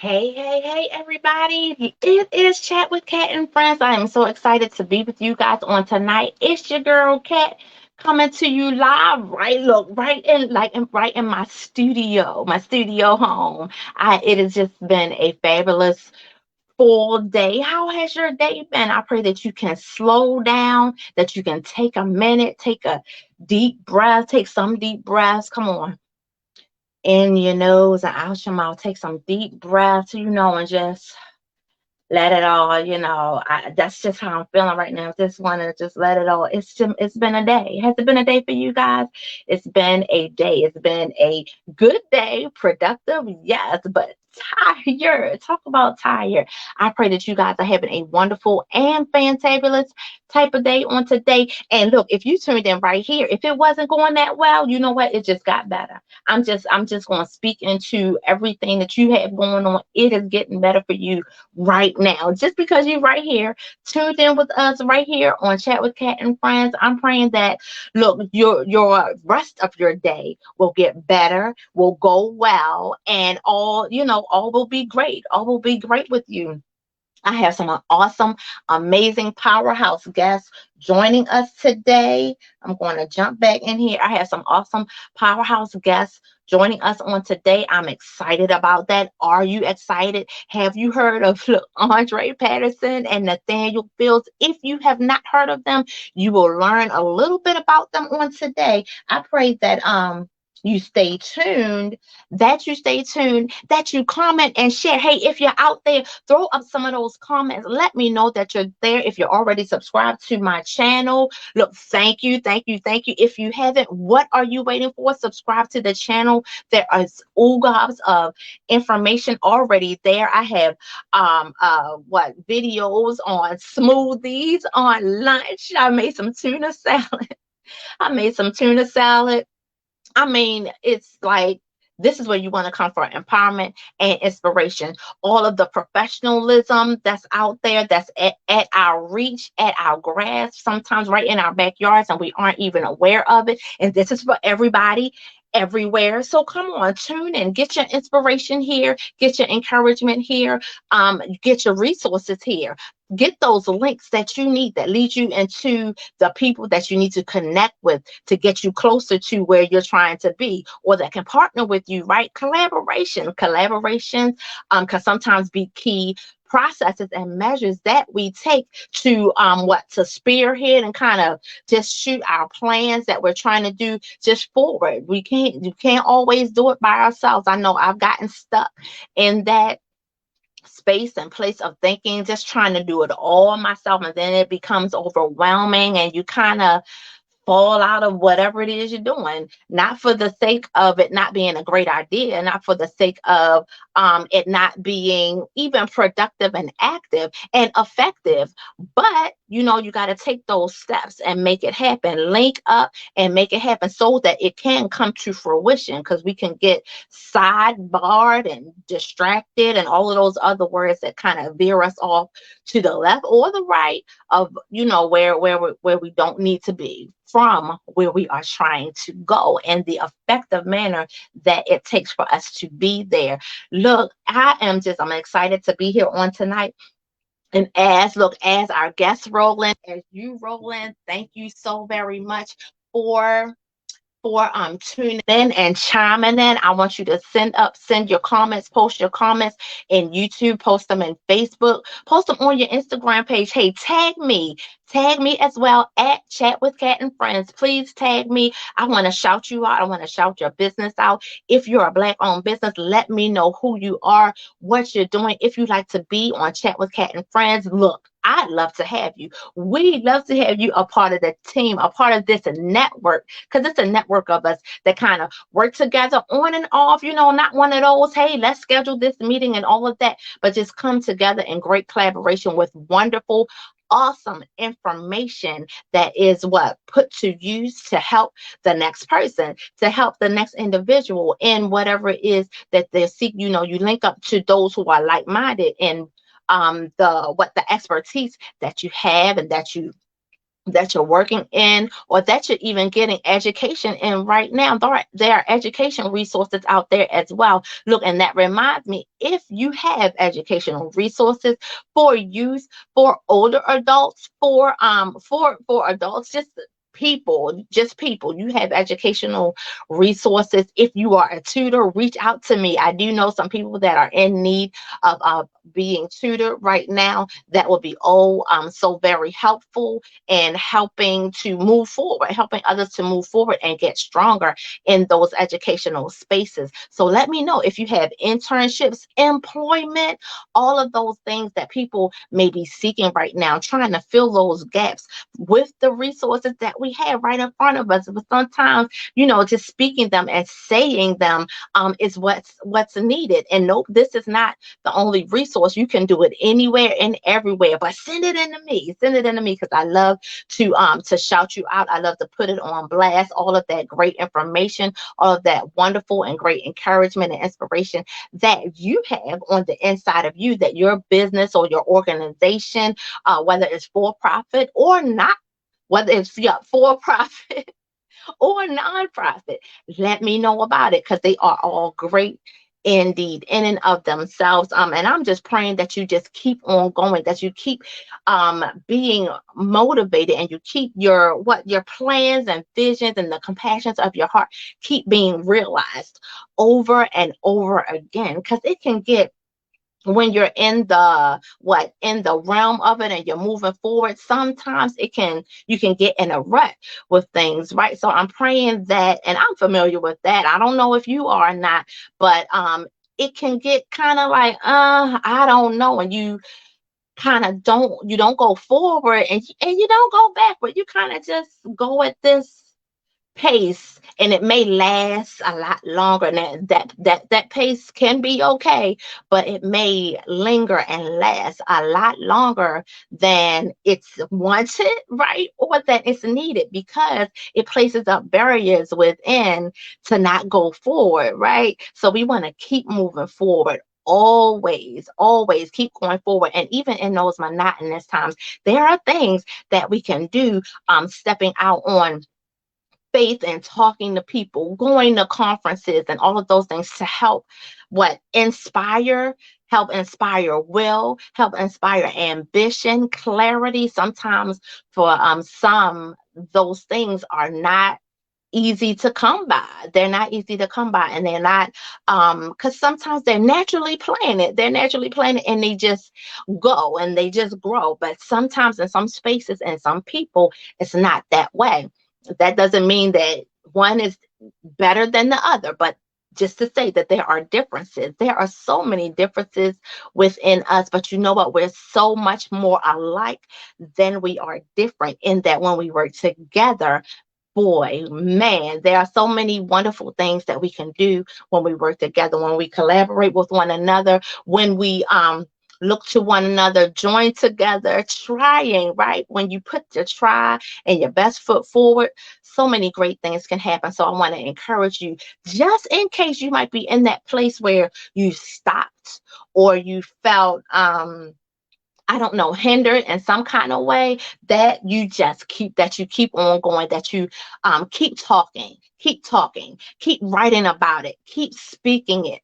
Hey, everybody. It is Chat with Kat and Friends. I am so excited to be with you guys on tonight. It's your girl, Kat, coming to you live, right? Look, right in my studio home. It has just been a fabulous full day. How has your day been? I pray that you can slow down, that you can take a minute, take a deep breath, take some deep breaths. Come on in your nose and out your mouth. Take some deep breaths, and just let it all, that's just how I'm feeling right now. Just want to just let it all. It's been a day. Has it been a day for you guys? It's been a day. It's been a good day, productive, yes, but tired. Talk about tired. I pray that you guys are having a wonderful and fantabulous type of day on today. And look, if you tuned in right here, if it wasn't going that well, you know what? It just got better. I'm just going to speak into everything that you have going on. It is getting better for you right now. Just because you're right here, tuned in with us right here on Chat with Cat and Friends, I'm praying that look, your rest of your day will get better, will go well, and all will be great. All will be great with you. I have some awesome, amazing powerhouse guests joining us today. I'm going to jump back in here. I have some awesome powerhouse guests joining us on today. I'm excited about that. Are you excited? Have you heard of Andre Patterson and Nathaniel Fields? If you have not heard of them, you will learn a little bit about them on today. I pray that you stay tuned, that you comment and share. Hey, if you're out there, throw up some of those comments. Let me know that you're there. If you're already subscribed to my channel, look, thank you, thank you, thank you. If you haven't, what are you waiting for? Subscribe to the channel. There is all gobs of information already there. I have what videos on smoothies, on lunch. I made some tuna salad. I made some tuna salad. I mean, it's like this is where you want to come for empowerment and inspiration. All of the professionalism that's out there, that's at our reach, at our grasp, sometimes right in our backyards, and we aren't even aware of it. And this is for everybody. Everywhere. So come on, tune in, get your inspiration here, get your encouragement here, get your resources here, get those links that you need that lead you into the people that you need to connect with to get you closer to where you're trying to be, or that can partner with you, right? Collaborations can sometimes be key processes and measures that we take to to spearhead and kind of just shoot our plans that we're trying to do just forward. You can't always do it by ourselves. I know I've gotten stuck in that space and place of thinking, just trying to do it all myself, and then it becomes overwhelming and you kind of fall out of whatever it is you're doing, not for the sake of it not being a great idea, not for the sake of it not being even productive and active and effective. But you got to take those steps and make it happen. Link up and make it happen so that it can come to fruition, because we can get sidebarred and distracted and all of those other words that kind of veer us off to the left or the right of where we don't need to be from where we are trying to go, and the effective manner that it takes for us to be there. Look, I'm excited to be here on tonight. And as our guests roll in, as you roll in, thank you so very much for tuning in and chiming in. I want you to send your comments, post your comments in YouTube, post them in Facebook, post them on your Instagram page. Hey, tag me as well at Chat with Cat and Friends. Please tag me. I want to shout you out. I want to shout your business out. If you're a Black owned business, let me know who you are, what you're doing. If you'd like to be on Chat with Cat and Friends, look, I'd love to have you. We'd love to have you a part of the team, a part of this network, because it's a network of us that kind of work together on and off, not one of those, hey, let's schedule this meeting and all of that, but just come together in great collaboration with wonderful, awesome information that is what put to use to help the next person, to help the next individual in whatever it is that they seek. You link up to those who are like-minded in the expertise that you have and that you that you're working in, or that you're even getting education in right now. There are education resources out there as well. Look, and that reminds me, if you have educational resources for youth, for older adults, for adults, just people, you have educational resources. If you are a tutor, reach out to me. I do know some people that are in need of being tutored right now. That will be so very helpful and helping to move forward, helping others to move forward and get stronger in those educational spaces. So let me know if you have internships, employment, all of those things that people may be seeking right now, trying to fill those gaps with the resources that we have right in front of us. But sometimes, just speaking them and saying them is what's needed. And nope, this is not the only resource. You can do it anywhere and everywhere. But send it in to me. Send it in to me, because I love to shout you out. I love to put it on blast, all of that great information, all of that wonderful and great encouragement and inspiration that you have on the inside of you, that your business or your organization, whether it's for profit or not, whether it's for profit or nonprofit, let me know about it, because they are all great indeed in and of themselves. And I'm just praying that you just keep on going, that you keep being motivated, and you keep your plans and visions and the compassions of your heart keep being realized over and over again, because it can get, when you're in the realm of it and you're moving forward, sometimes you can get in a rut with things, right? So I'm praying that, and I'm familiar with that. I don't know if you are or not, but it can get kind of like, I don't know, and you kind of don't go forward, and you don't go backward. You kind of just go at this pace, and it may last a lot longer. And that pace can be okay, but it may linger and last a lot longer than it's wanted, right? Or that it's needed, because it places up barriers within to not go forward, right? So we want to keep moving forward. Always keep going forward. And even in those monotonous times, there are things that we can do, stepping out on faith and talking to people, going to conferences, and all of those things to help help inspire will, help inspire ambition, clarity. Sometimes for some, those things are not easy to come by. They're not easy to come by, and they're not, because sometimes they're naturally planted, and they just go and they just grow. But sometimes in some spaces and some people, it's not that way. That doesn't mean that one is better than the other, but just to say that there are differences. There are so many differences within us, but you know what? We're so much more alike than we are different, in that when we work together, boy, man, there are so many wonderful things that we can do when we work together, when we collaborate with one another, when we look to one another, join together, trying, right? When you put your try and your best foot forward, so many great things can happen. So I want to encourage you, just in case you might be in that place where you stopped, or you felt I don't know, hindered in some kind of way, that you keep on going, that you keep talking, keep writing about it, keep speaking it.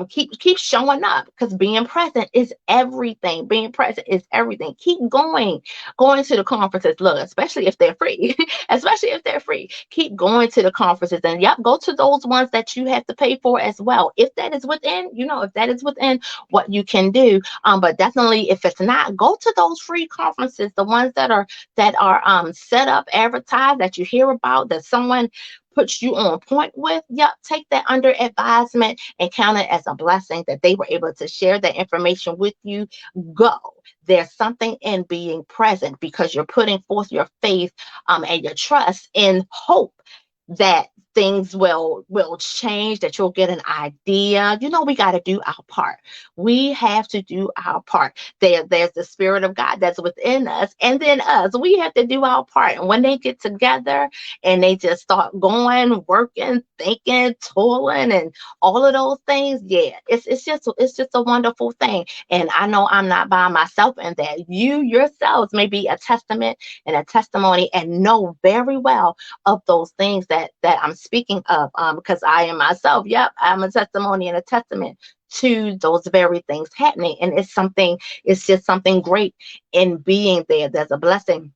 Keep showing up, because being present is everything. Being present is everything. Keep going to the conferences. Look, especially if they're free, especially if they're free. Keep going to the conferences, and yep, go to those ones that you have to pay for as well. If that is within, if that is within what you can do. But definitely, if it's not, go to those free conferences, the ones that are set up, advertised, that you hear about, that someone puts you on point with. Yep, take that under advisement and count it as a blessing that they were able to share that information with you. Go. There's something in being present, because you're putting forth your faith and your trust in hope that things will change, that you'll get an idea. We got to do our part. We have to do our part. There's the Spirit of God that's within us, and then us. We have to do our part. And when they get together and they just start going, working, thinking, toiling, and all of those things, yeah, it's just a wonderful thing. And I know I'm not by myself in that. You yourselves may be a testament and a testimony, and know very well of those things that I'm speaking of, because I am myself. Yep, I'm a testimony and a testament to those very things happening. And it's just something great in being there. There's a blessing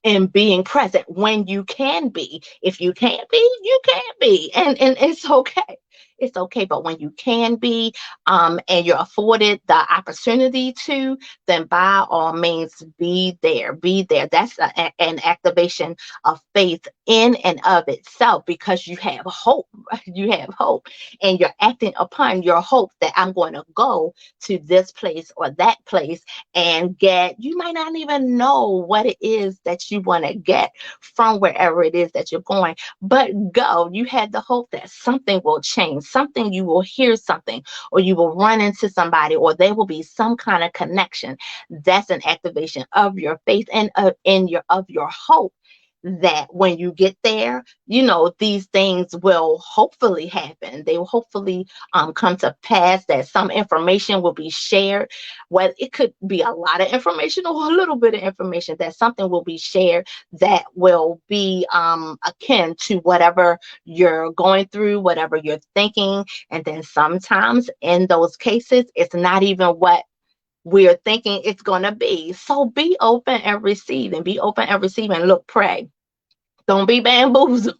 in being present when you can be. If you can't be, you can't be. And it's okay. It's okay. But when you can be, and you're afforded the opportunity to, then by all means be there. Be there. That's an activation of faith in and of itself, because you have hope. You have hope, and you're acting upon your hope that I'm going to go to this place or that place and get. You might not even know what it is that you want to get from wherever it is that you're going, but go. You had the hope that something will change, something, you will hear something, or you will run into somebody, or there will be some kind of connection. That's an activation of your faith and of your hope, that when you get there, these things will hopefully happen. They will hopefully come to pass, that some information will be shared. Well, it could be a lot of information or a little bit of information, that something will be shared that will be akin to whatever you're going through, whatever you're thinking. And then sometimes in those cases, it's not even what we're thinking it's going to be. So be open and receive, and be open and receive, and look, pray. Don't be bamboozled.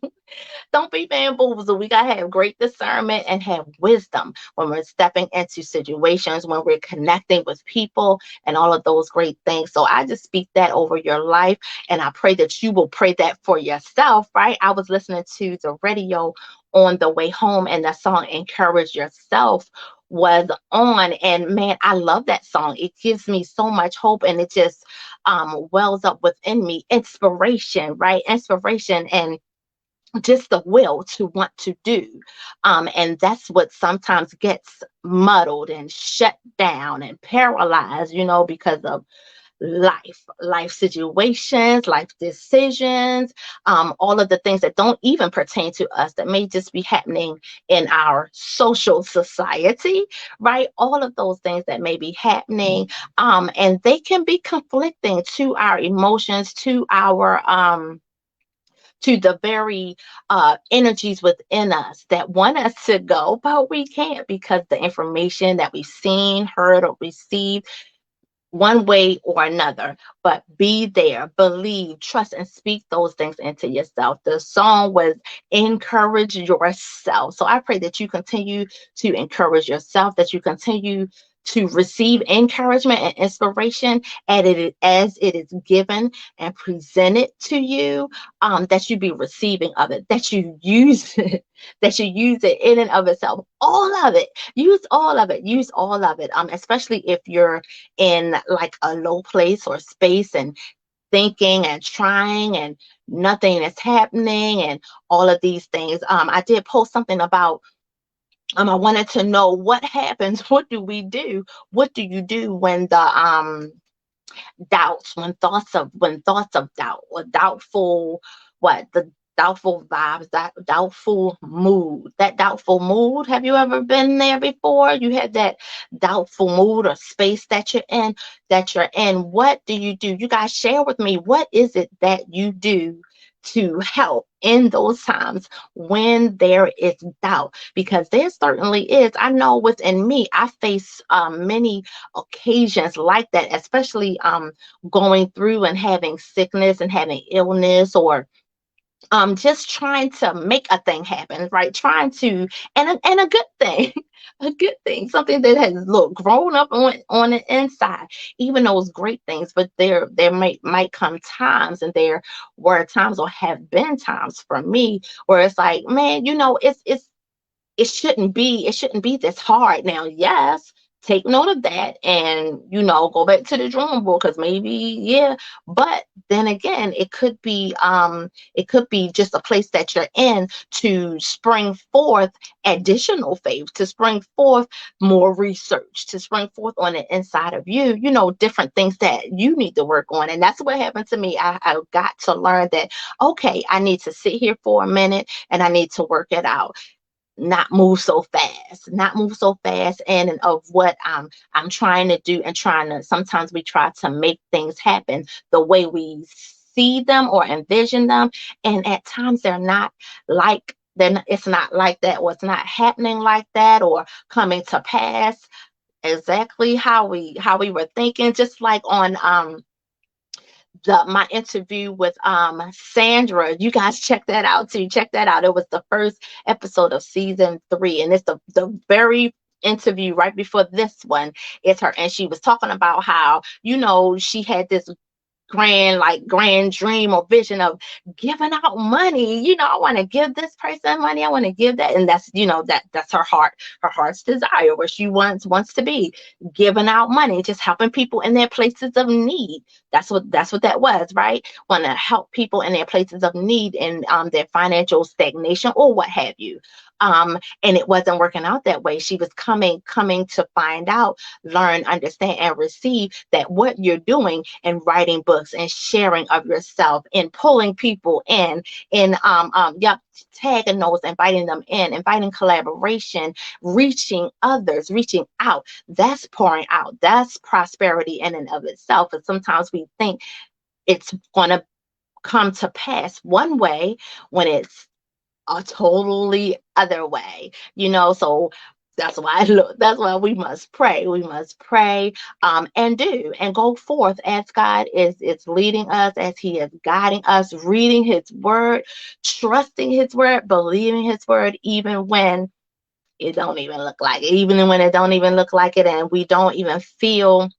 Don't be bamboozled. We got to have great discernment and have wisdom when we're stepping into situations, when we're connecting with people, and all of those great things. So I just speak that over your life, and I pray that you will pray that for yourself, right? I was listening to the radio on the way home, and the song Encourage Yourself was on, and man, I love that song. It gives me so much hope, and it just wells up within me inspiration, right? Inspiration, and just the will to want to do. And that's what sometimes gets muddled and shut down and paralyzed, because of life situations, life decisions, all of the things that don't even pertain to us, that may just be happening in our social society, right? All of those things that may be happening, and they can be conflicting to our emotions, to the very energies within us that want us to go, but we can't, because the information that we've seen, heard, or received one way or another. But be there, believe, trust, and speak those things into yourself. The song was Encourage Yourself. So I pray that you continue to encourage yourself, that you continue to receive encouragement and inspiration as it is given and presented to you, that you be receiving of it, that you use it, that you use it in and of itself. All of it. Use all of it. Use all of it. Especially if you're in like a low place or space, and thinking and trying, and nothing is happening, and all of these things. I did post something about, I wanted to know what happens. What do we do? What do you do when the doubts, when thoughts of doubt, or doubtful, what the doubtful vibes, that doubtful mood. Have you ever been there before? You had that doubtful mood or space that you're in. What do? You guys share with me, what is it that you do to help in those times when there is doubt? Because there certainly is. I know within me, I face many occasions like that, especially going through and having sickness and having illness, or just trying to make a thing happen, right? Trying to, and a good thing, a good thing, something that has grown up on the inside, even those great things. But there might come times, and there were times, or have been times for me, where it's like, man, it shouldn't be this hard. Now, yes, take note of that, and go back to the drawing board, because maybe, yeah. But then again, it could be just a place that you're in to spring forth additional faith, to spring forth more research, to spring forth on the inside of you, different things that you need to work on. And that's what happened to me. I got to learn that, okay, I need to sit here for a minute and I need to work it out, not move so fast, and of what I'm trying to do, and trying to, sometimes we try to make things happen the way we see them or envision them, and at times they're not like, then it's not like that, or it's not happening like that, or coming to pass exactly how we were thinking. Just like on my interview with Sandra. You guys check that out too. Check that out. It was the first episode of season 3, and it's the very interview right before this one. It's her, and she was talking about how, she had this grand dream or vision of giving out money. I want to give this person money, I want to give that. And that's, that's her heart's desire, where she wants to be giving out money, just helping people in their places of need. That's what that was, right? Want to help people in their places of need, and their financial stagnation or what have you. And it wasn't working out that way. She was coming to find out, learn, understand, and receive that what you're doing in writing books and sharing of yourself and pulling people in, and yep, tagging those, inviting them in, inviting collaboration, reaching others, reaching out. That's pouring out. That's prosperity in and of itself. And sometimes we think it's gonna come to pass one way when it's a totally other way, so that's why we must pray. We must pray, and do, and go forth as God is leading us, as He is guiding us, reading His word, trusting His word, believing His word, even when it don't even look like it, even when it don't even look like it, and we don't even feel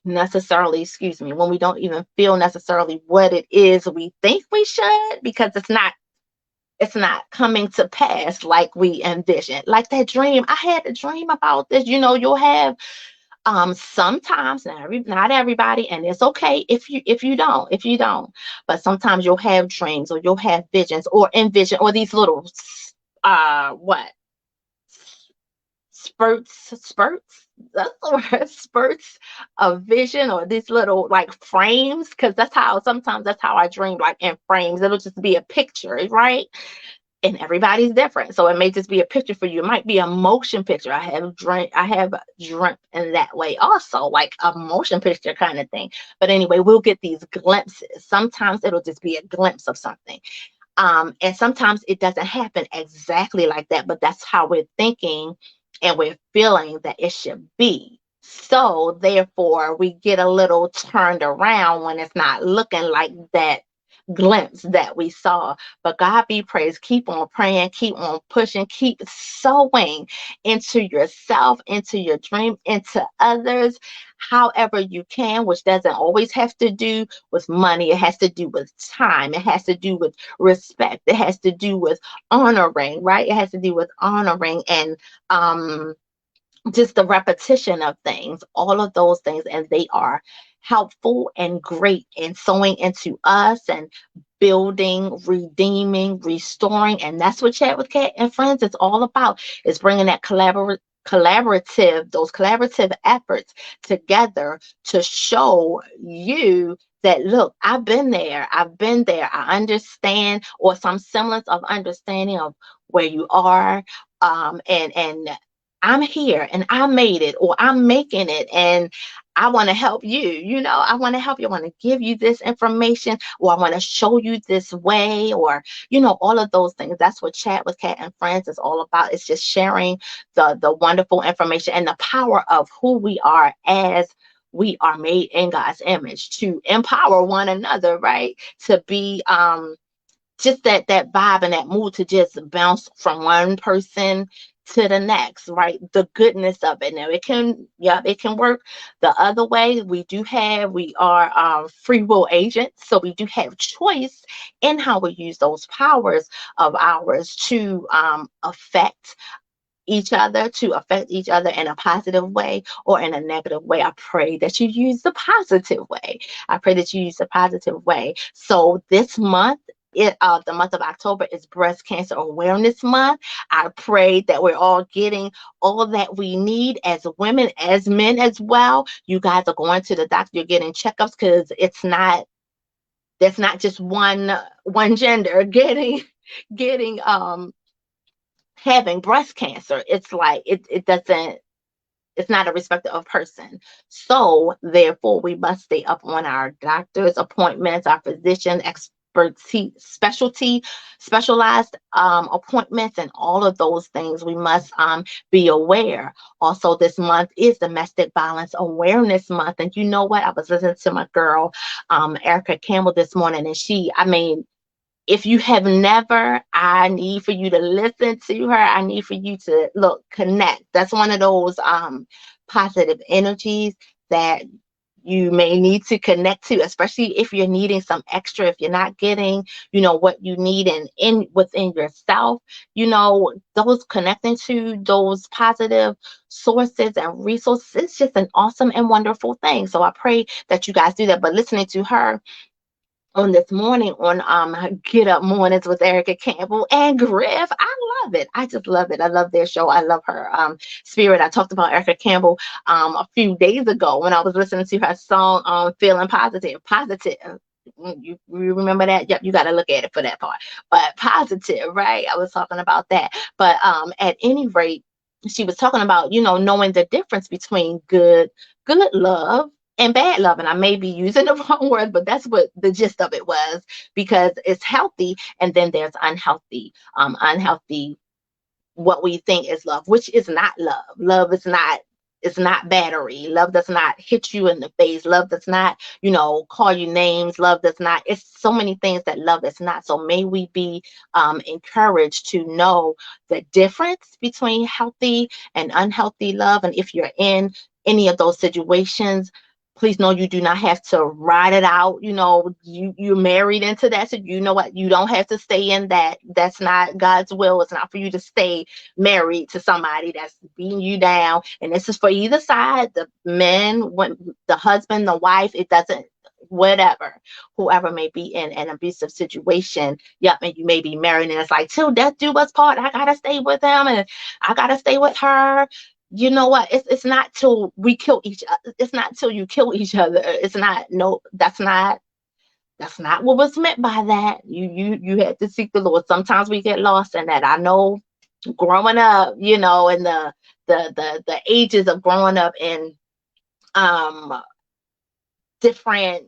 necessarily, excuse me, when we don't even feel necessarily what it is we think we should, because it's not coming to pass like we envisioned. Like that dream, I had a dream about this. You'll have sometimes, not everybody, and it's okay if you don't, but sometimes you'll have dreams, or you'll have visions, or envision, or these little what spurts, that's the word, spurts of vision, or these little like frames, because sometimes that's how I dream, like in frames. It'll just be a picture, right? And everybody's different, so it may just be a picture for you. It might be a motion picture. I have dreamt in that way also, like a motion picture kind of thing. But anyway, we'll get these glimpses. Sometimes it'll just be a glimpse of something, and sometimes it doesn't happen exactly like that, but that's how we're thinking and we're feeling that it should be. So therefore we get a little turned around when it's not looking like that glimpse that we saw. But God be praised. Keep on praying, keep on pushing, keep sowing into yourself, into your dream, into others, however you can, which doesn't always have to do with money. It has to do with time. It has to do with respect. It has to do with honoring, right? It has to do with honoring, and just the repetition of things, all of those things, and they are helpful and great in sowing into us and building, redeeming, restoring. And that's what Chat with Kat and Friends is all about, is bringing that those collaborative efforts together to show you that, look, I've been there, I understand, or some semblance of understanding of where you are, and I'm here, and I made it, or I'm making it, and I want to help you. I want to help you. I want to give you this information, or I want to show you this way, or all of those things. That's what Chat with Kat and Friends is all about. It's just sharing the wonderful information and the power of who we are, as we are made in God's image, to empower one another, right? To be just that vibe and that mood, to just bounce from one person to the next, right? The goodness of it. Now it can work the other way. We are free will agents, so we do have choice in how we use those powers of ours to affect each other, to affect each other in a positive way or in a negative way. I pray that you use the positive way. I pray that you use the positive way. So this month, the month of October is Breast Cancer Awareness Month. I pray that we're all getting all that we need as women, as men as well. You guys are going to the doctor, you're getting checkups, because that's not just one gender getting having breast cancer. It's like it doesn't, it's not a respecter of person. So therefore we must stay up on our doctor's appointments, our physician expertise, specialized appointments, and all of those things. We must be aware. Also, this month is Domestic Violence Awareness Month. And you know what? I was listening to my girl, Erica Campbell, this morning, and I mean, if you have never, I need for you to listen to her. I need for you to connect. That's one of those positive energies that you may need to connect to, especially if you're needing some extra, if you're not getting, what you need in within yourself, those connecting to those positive sources and resources, it's just an awesome and wonderful thing. So I pray that you guys do that. But listening to her on this morning on Get Up Mornings with Erica Campbell and Griff, I love it. I just love it. I love their show. I love her spirit. I talked about Erica Campbell a few days ago when I was listening to her song Feeling Positive. Positive. You remember that? Yep, you got to look at it for that part. But positive, right? I was talking about that. But at any rate, she was talking about, knowing the difference between good love and bad love. And I may be using the wrong word, but that's what the gist of it was, because it's healthy and then there's unhealthy, what we think is love, which is not love. Love is not, it's not battery. Love does not hit you in the face. Love does not, call you names. Love does not, it's so many things that love is not. So may we be encouraged to know the difference between healthy and unhealthy love. And if you're in any of those situations, please know you do not have to ride it out. You're married into that. So you know what? You don't have to stay in that. That's not God's will. It's not for you to stay married to somebody that's beating you down. And this is for either side, the men, when the husband, the wife, it doesn't, whatever, whoever may be in an abusive situation. Yep. And you may be married and it's like, till death do us part. I got to stay with him and I got to stay with her. You know what? It's not till we kill each other. It's not till you kill each other. It's not, no, that's not what was meant by that. You had to seek the Lord. Sometimes we get lost in that. I know growing up, in the ages of growing up in different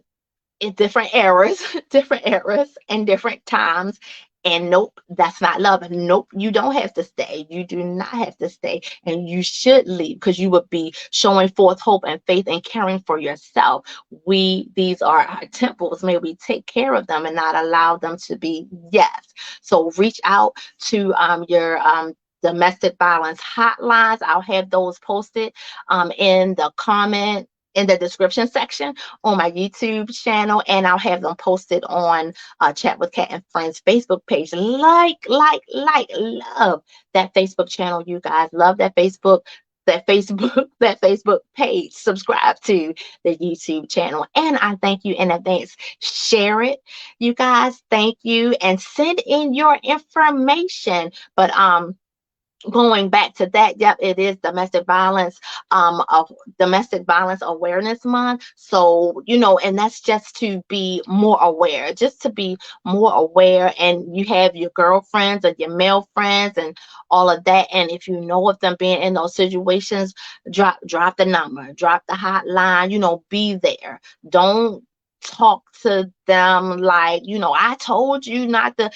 eras, different eras and different times. And nope, that's not love. And nope, you don't have to stay. You do not have to stay. And you should leave, because you would be showing forth hope and faith and caring for yourself. These are our temples. May we take care of them and not allow them to be, yes. So reach out to your domestic violence hotlines. I'll have those posted in the description section on my YouTube channel, and I'll have them posted on Chat with Kat and Friends Facebook page. Love that Facebook channel, you guys. Love that Facebook page. Subscribe to the YouTube channel, and I thank you in advance. Share it, you guys. Thank you, and send in your information. But going back to that, yep, it is Domestic Violence Awareness Month. So, and that's just to be more aware, and you have your girlfriends or your male friends and all of that. And if you know of them being in those situations, drop the number, drop the hotline, be there. Don't talk to them like, I told you not to,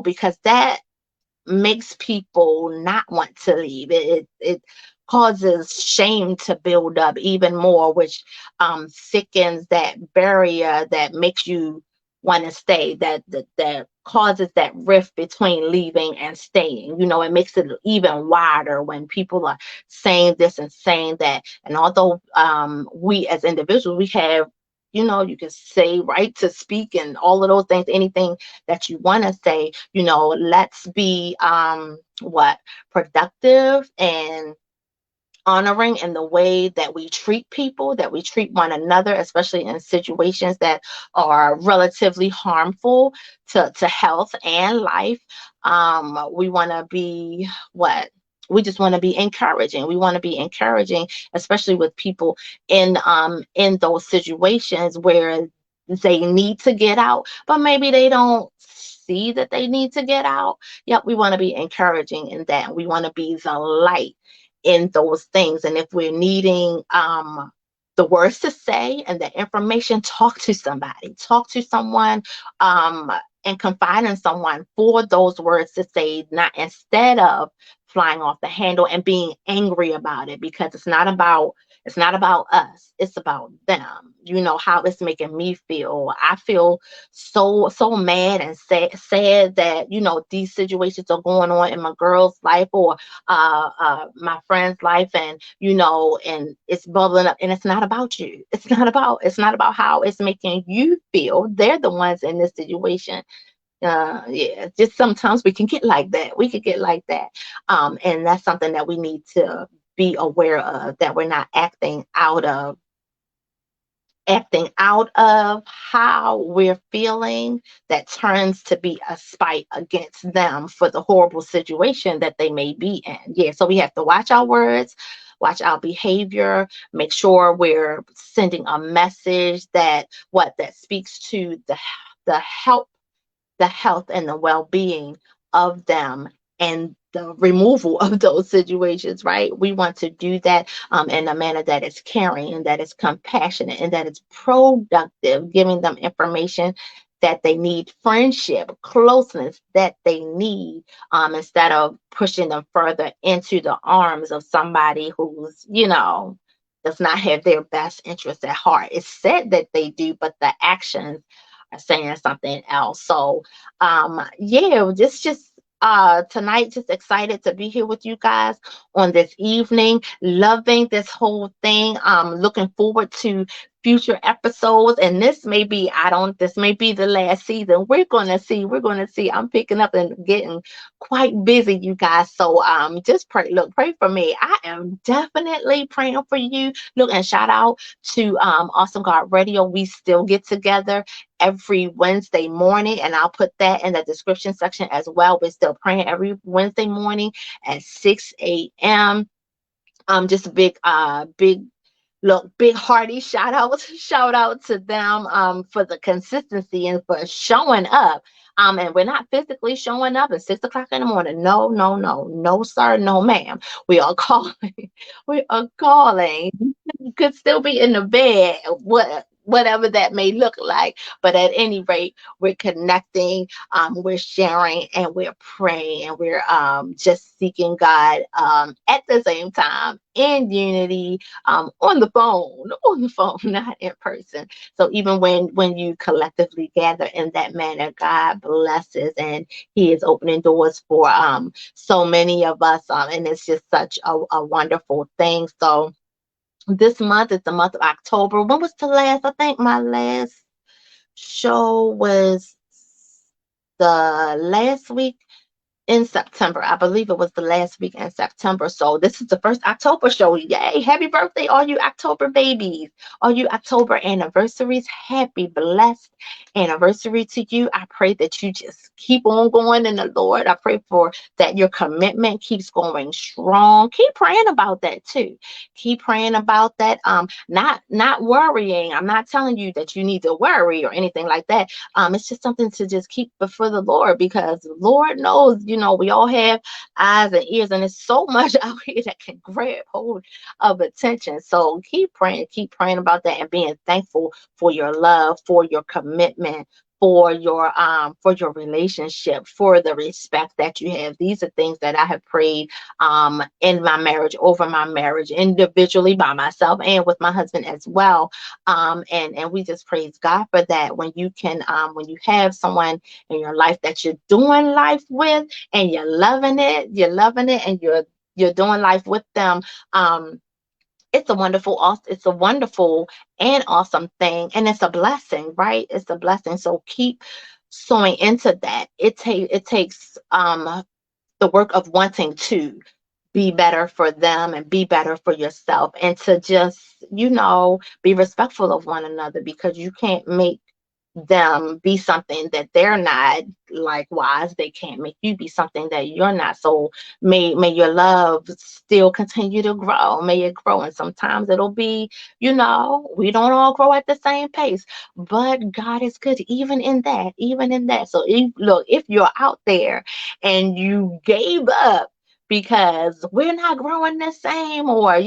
because that makes people not want to leave. It causes shame to build up even more, which thickens that barrier that makes you want to stay, that causes that rift between leaving and staying. It makes it even wider when people are saying this and saying that. And although we as individuals, we have you can say right to speak and all of those things, anything that you want to say. Let's be what productive and honoring in the way that we treat people, that we treat one another, especially in situations that are relatively harmful to health and life. We want to be what? We just want to be encouraging. We want to be encouraging, especially with people in those situations where they need to get out, but maybe they don't see that they need to get out. Yep, we want to be encouraging in that. We want to be the light in those things. And if we're needing the words to say and the information, talk to someone, and confide in someone for those words to say, not instead of flying off the handle and being angry about it, because it's not about us, it's about them. How it's making me feel. I feel so mad and sad that these situations are going on in my girl's life, or my friend's life, and it's bubbling up, and it's not about you. It's not about how it's making you feel. They're the ones in this situation. Yeah, just sometimes we can get like that. We could get like that. And that's something that we need to be aware of, that we're not acting out of how we're feeling, that turns to be a spite against them for the horrible situation that they may be in. Yeah, so we have to watch our words, watch our behavior, make sure we're sending a message that speaks to the help the health and the well-being of them, and the removal of those situations, right? We want to do that in a manner that is caring and that is compassionate and that is productive, giving them information that they need, friendship, closeness that they need, instead of pushing them further into the arms of somebody who's, does not have their best interests at heart. It's said that they do, but the actions are saying something else. So, yeah, just tonight, just excited to be here with you guys on this evening, loving this whole thing. Looking forward to future episodes, and this may be the last season. We're gonna see. I'm picking up and getting quite busy, you guys. So just pray for me. I am definitely praying for you. Look, and shout out to Awesome God Radio. We still get together every Wednesday morning, and I'll put that in the description section as well. We're still praying every Wednesday morning at 6 a.m. Just a big hearty shout out to them for the consistency and for showing up. And we're not physically showing up at 6 o'clock in the morning. No, no, no, no, sir, no, ma'am. We are calling. We are calling. You could still be in the bed, whatever that may look like. But at any rate, we're connecting, we're sharing, and we're praying, and we're just seeking God at the same time in unity, on the phone, not in person. So even when you collectively gather in that manner, God blesses, and He is opening doors for so many of us, and it's just such a wonderful thing. So this month is the month of October. When was the last? I think my last show was the last week in September. I believe it was the last week in September. So this is the first October show. Yay! Happy birthday, all you October babies, all you October anniversaries. Happy blessed anniversary to you. I pray that you just keep on going in the Lord. I pray for that your commitment keeps going strong. Keep praying about that too. Keep praying about that. Not worrying. I'm not telling you that you need to worry or anything like that. It's just something to just keep before the Lord, because the Lord knows, we all have eyes and ears, and there's so much out here that can grab hold of attention. So keep praying about that, and being thankful for your love, for your commitment, for your relationship, for the respect that you have. These are things that I have prayed in my marriage, over my marriage, individually by myself and with my husband as well. And we just praise God for that. When you have someone in your life that you're doing life with, and you're loving it, and you're doing life with them, it's a wonderful and awesome thing, and it's a blessing, right? It's a blessing. So keep sowing into that. It takes the work of wanting to be better for them and be better for yourself, and to just, be respectful of one another, because you can't make them be something that they're not. Likewise, they can't make you be something that you're not. So may your love still continue to grow. May it grow. And sometimes it'll be, we don't all grow at the same pace, but God is good even in that, even in that. So look, if you're out there and you gave up because we're not growing the same, or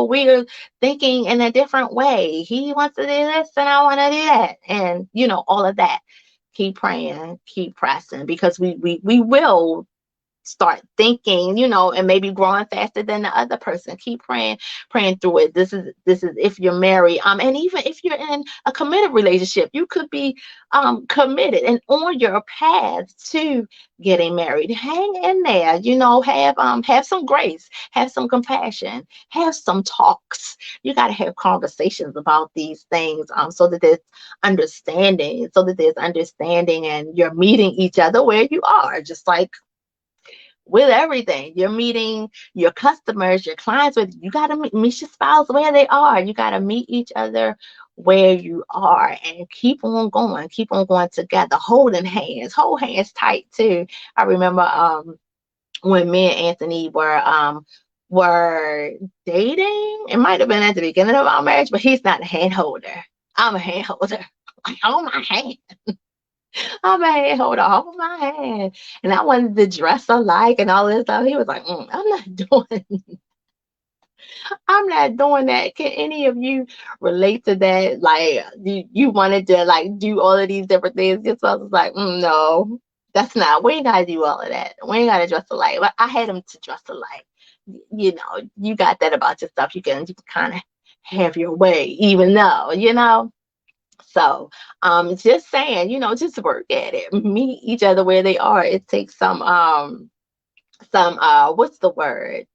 we're thinking in a different way. He wants to do this and I want to do that. And all of that. Keep praying, keep pressing, because we will start thinking, and maybe growing faster than the other person. Keep praying through it. This is if you're married, and even if you're in a committed relationship, you could be committed and on your path to getting married. Hang in there, have some grace, have some compassion, have some talks. You got to have conversations about these things, so that there's understanding, and you're meeting each other where you are, just like with everything. You're meeting your customers, your clients, with you got to meet your spouse where they are. You got to meet each other where you are, and keep on going together, holding hands, hold hands tight too. I remember when me and Anthony were dating. It might have been at the beginning of our marriage, but he's not a hand holder. I'm a hand holder. Like, hold my hand. I'm a hand holder. Hold my hand. And I wanted to dress alike and all this stuff. He was like, I'm not doing I'm not doing that. Can any of you relate to that? Like, you wanted to like do all of these different things. Your spouse was like, no, that's not. We ain't gotta do all of that. We ain't gotta dress alike. But I had him to dress alike. You got that about yourself. You can kind of have your way, even though. So, just saying, just work at it. Meet each other where they are. It takes some what's the word?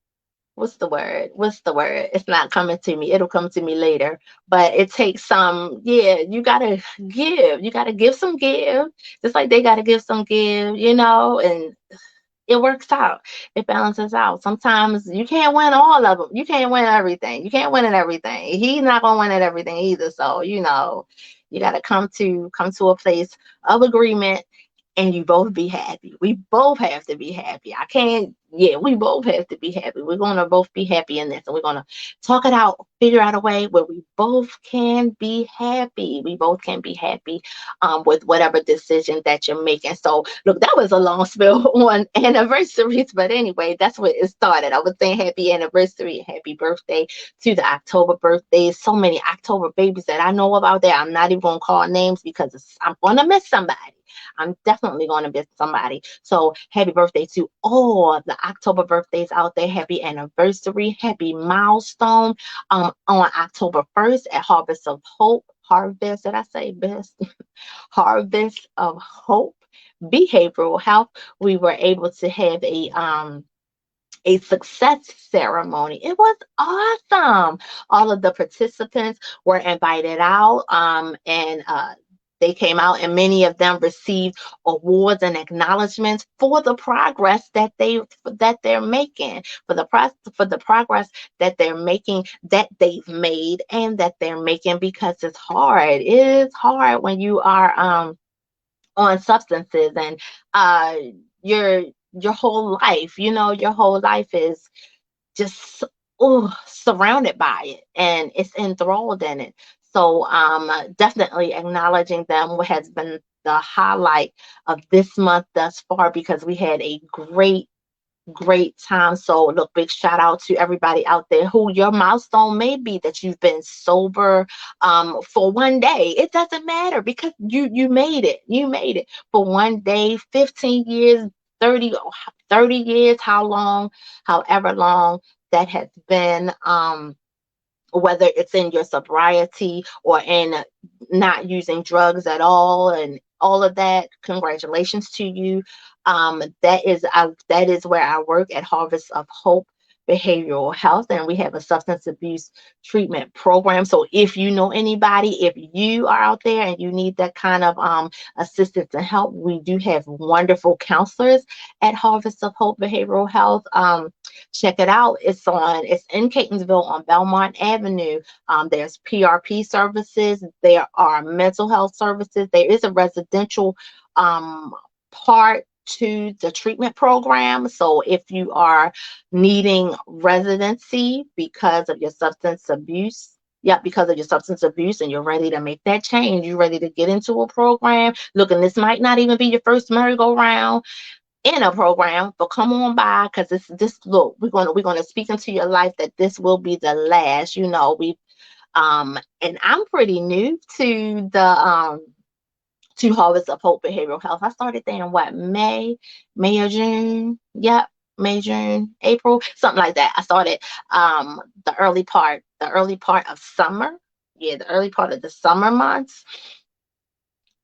What's the word? It's not coming to me. It'll come to me later. But it takes some, yeah, you gotta give some give, just like they gotta give some give, and it works out. It balances out. Sometimes you can't win all of them. You can't win everything. You can't win at everything. He's not gonna win at everything either. So, you gotta come to a place of agreement, and you both be happy. We both have to be happy. I can't, yeah, we both have to be happy. We're going to both be happy in this, and we're going to talk it out, figure out a way where we both can be happy. We both can be happy with whatever decision that you're making. So, look, that was a long spill on anniversaries, but anyway, that's where it started. I was saying happy anniversary, happy birthday to the October birthdays. So many October babies that I know about there. I'm not even going to call names because I'm going to miss somebody. I'm definitely going to miss somebody. So happy birthday to all the October birthdays out there. Happy anniversary. Happy milestone on October 1st at Harvest of Hope. Harvest, did I say best? Harvest of Hope Behavioral Health. We were able to have a success ceremony. It was awesome. All of the participants were invited out, and they came out, and many of them received awards and acknowledgments for the progress that they're making, for the progress that they're making, that they've made, and that they're making, because it's hard. It is hard when you are on substances, and uh your your whole life is just surrounded by it, and it's enthralled in it. So definitely acknowledging them has been the highlight of this month thus far, because we had a great time. So look, big shout out to everybody out there who your milestone may be that you've been sober for one day. It doesn't matter, because you made it. You made it for one day, 15 years, 30 30 years, however long that has been, whether it's in your sobriety or in not using drugs at all, and all of that. Congratulations to you. That is where I work at Harvest of Hope Behavioral Health, and we have a substance abuse treatment program. So if you know anybody, if you are out there and you need that kind of assistance and help, we do have wonderful counselors at Harvest of Hope Behavioral Health. Check it out. It's in Catonsville on Belmont Avenue. There's PRP services. There are mental health services. There is a residential part to the treatment program. So if you are needing residency because of your substance abuse, because of your substance abuse, and you're ready to make that change, you're ready to get into a program. Look, and this might not even be your first merry-go-round in a program, but come on by, because this look, we're gonna speak into your life that this will be the last. And I'm pretty new to Harvest of Hope Behavioral Health. I started there in what, May or June? Yep, May, June, April, something like that. I started the early part of summer. Yeah, the early part of the summer months.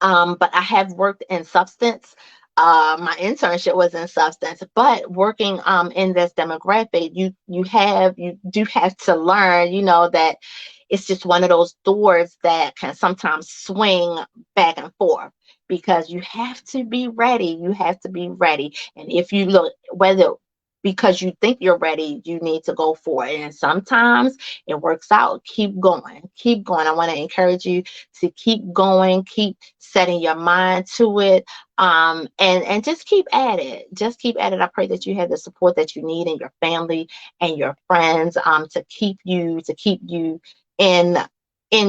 But I have worked in substance. My internship was in substance, but working in this demographic, you do have to learn, that it's just one of those doors that can sometimes swing back and forth, because you have to be ready. You have to be ready. And if you look, whether because you think you're ready, you need to go for it. And sometimes it works out. Keep going. Keep going. I want to encourage you to keep going, keep setting your mind to it, and just keep at it. Just keep at it. I pray that you have the support that you need in your family and your friends, to keep you in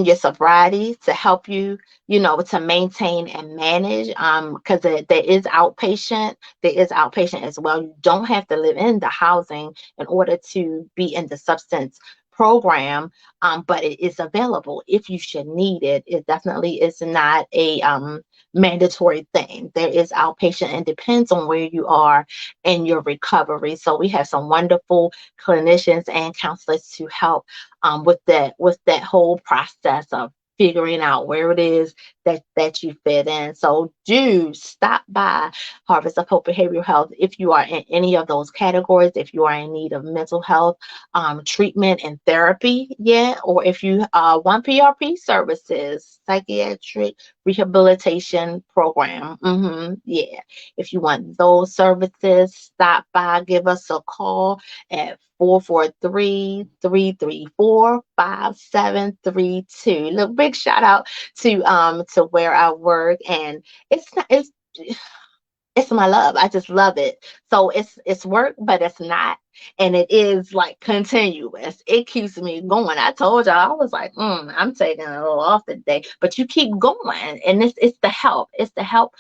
your sobriety, to help you, to maintain and manage, because there is outpatient as well. You don't have to live in the housing in order to be in the substance program, but it is available if you should need it. It definitely is not a mandatory thing. There is outpatient, and depends on where you are in your recovery. So we have some wonderful clinicians and counselors to help with that whole process of figuring out where it is that you fit in. So do stop by Harvest of Hope Behavioral Health if you are in any of those categories, if you are in need of mental health treatment and therapy, or if you want PRP services, psychiatric rehabilitation program. If you want those services, stop by, give us a call at 443-334-5732. Look, big shout out to where I work, and it's my love. I just love it. So it's work, but it's not. And it is like continuous. It keeps me going. I told y'all, I was like, I'm taking a little off today. But you keep going. And it's the help. It's the help,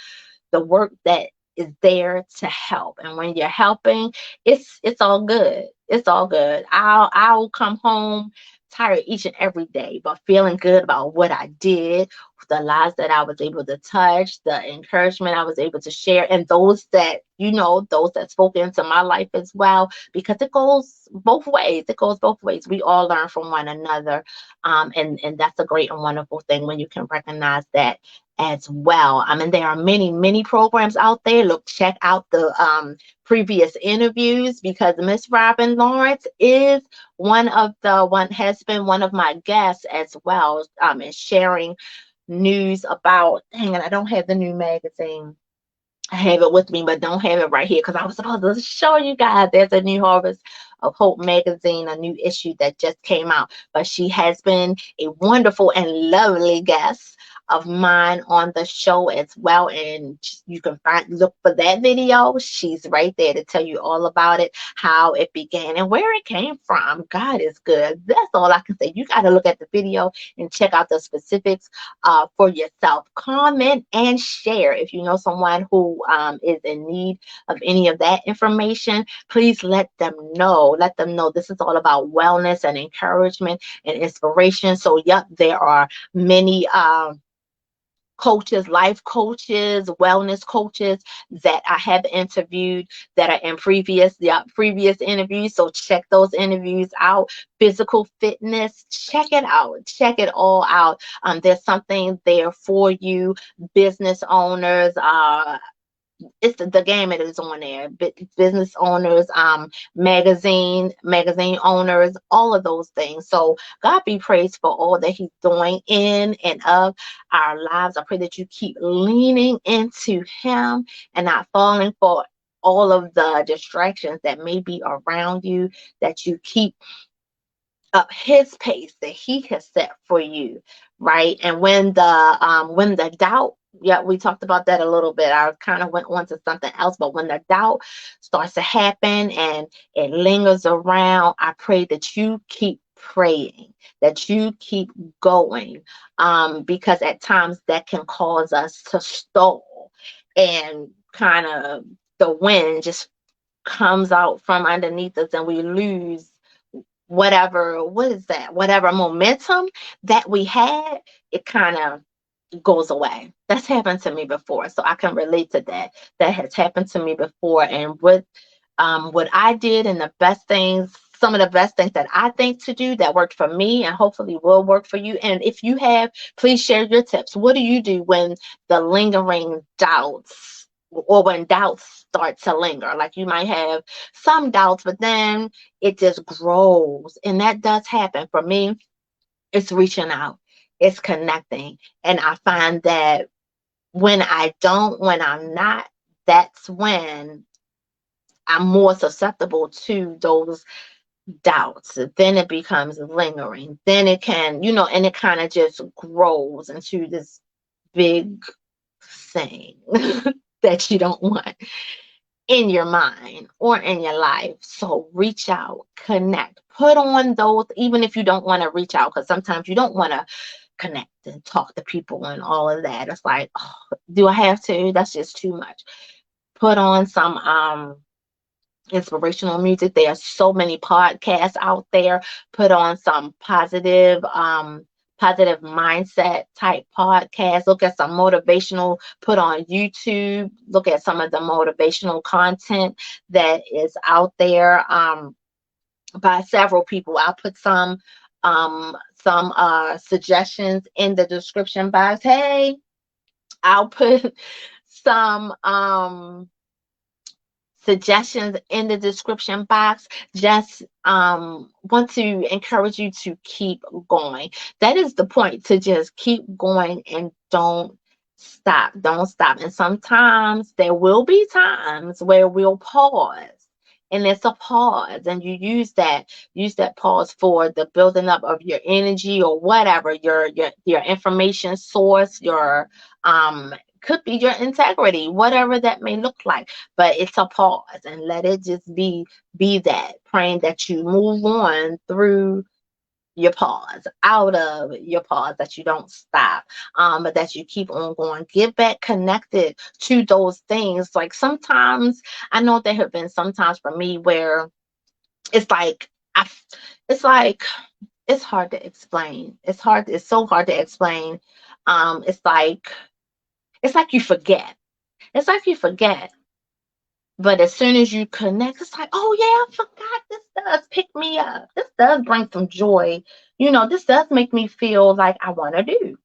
the work that is there to help. And when you're helping, it's all good. It's all good. I'll come home tired each and every day, but feeling good about what I did, the lives that I was able to touch, the encouragement I was able to share, and those that spoke into my life as well, because it goes both ways. It goes both ways. We all learn from one another. And that's a great and wonderful thing when you can recognize that as well. I mean, there are many, many programs out there. Look, check out the previous interviews, because Miss Robin Lawrence has been one of my guests as well, and sharing news about, dang it, I don't have the new magazine. I have it with me, but don't have it right here, because I was supposed to show you guys. There's a new Harvest of Hope magazine, a new issue that just came out. But she has been a wonderful and lovely guest of mine on the show as well. And you can look for that video. She's right there to tell you all about it, how it began and where it came from. God is good. That's all I can say. You got to look at the video and check out the specifics for yourself. Comment and share. If you know someone who is in need of any of that information, please let them know. Let them know this is all about wellness and encouragement and inspiration. So, there are many coaches, life coaches, wellness coaches that I have interviewed that are in previous interviews. So check those interviews out. Physical fitness, check it out. Check it all out. There's something there for you, business owners, it's the gamut is on there. Business owners, magazine owners, all of those things. So God be praised for all that He's doing in and of our lives. I pray that you keep leaning into Him and not falling for all of the distractions that may be around you, that you keep up His pace that He has set for you, right? And when the doubt, yeah, we talked about that a little bit. I kind of went on to something else, but when the doubt starts to happen and it lingers around, I pray that you keep praying, that you keep going, because at times that can cause us to stall and kind of the wind just comes out from underneath us and we lose whatever momentum that we had. It kind of goes away. That's happened to me before, so I can relate to that. That has happened to me before. And what I did, and the best things, some of the best things that I think to do that worked for me and hopefully will work for you. And if you have, please share your tips. What do you do when the lingering doubts, or when doubts start to linger? Like, you might have some doubts, but then it just grows. And that does happen. For me, it's reaching out, it's connecting. And I find that when I'm not, that's when I'm more susceptible to those doubts. Then it becomes lingering. Then it can, and it kind of just grows into this big thing that you don't want in your mind or in your life. So reach out, connect, put on those, even if you don't want to reach out, because sometimes you don't want to connect and talk to people and all of that. It's like, oh, do I have to? That's just too much. Put on some inspirational music. There are so many podcasts out there. Put on some positive mindset type podcasts. Look at some motivational, put on YouTube, look at some of the motivational content that is out there by several people. I'll put some suggestions in the description box. Hey, I'll put some suggestions in the description box. Just want to encourage you to keep going. That is the point, to just keep going and don't stop. Don't stop. And sometimes there will be times where we'll pause. And it's a pause, and you use that pause for the building up of your energy or whatever, your information source, your could be your integrity, whatever that may look like. But it's a pause, and let it just be that, praying that you move on through your pause, out of your pause, that you don't stop, but that you keep on going. Get back connected to those things. Like, sometimes I know there have been sometimes for me where it's like it's like it's hard to explain. It's so hard to explain. It's like you forget. It's like you forget. But as soon as you connect, it's like, oh yeah, I forgot. This does pick me up. This does bring some joy. This does make me feel like I want to do.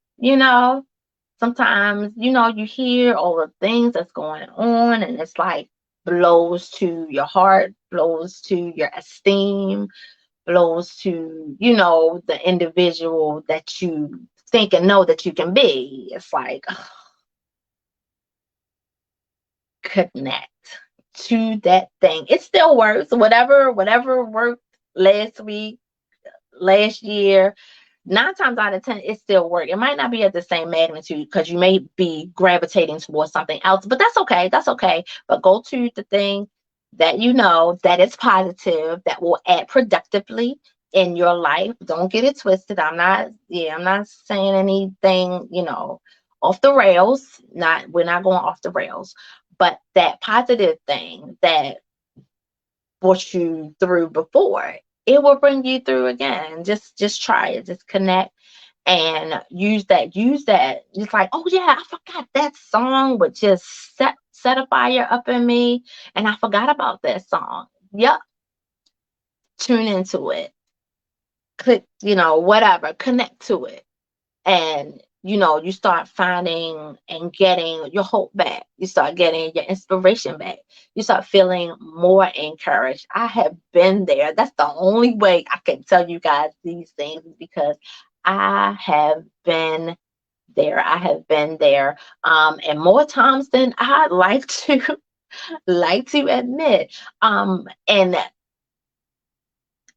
Sometimes, you hear all the things that's going on, and it's like blows to your heart, blows to your esteem, blows to, the individual that you think and know that you can be. It's like, connect to that thing. It still works. Whatever worked last week, last year, 9 times out of 10, it still works. It might not be at the same magnitude because you may be gravitating towards something else, but that's okay. That's okay. But go to the thing that you know that is positive, that will add productively in your life. Don't get it twisted. I'm not saying anything, off the rails. We're not going off the rails. But that positive thing that brought you through before, it will bring you through again. Just try it. Just connect and use that. It's like, oh yeah, I forgot that song would just set a fire up in me, and I forgot about that song. Yep. Tune into it. Click, whatever. Connect to it. And you start finding and getting your hope back. You start getting your inspiration back. You start feeling more encouraged. I have been there. That's the only way I can tell you guys these things, because I have been there. I have been there. And more times than I'd like to like to admit. And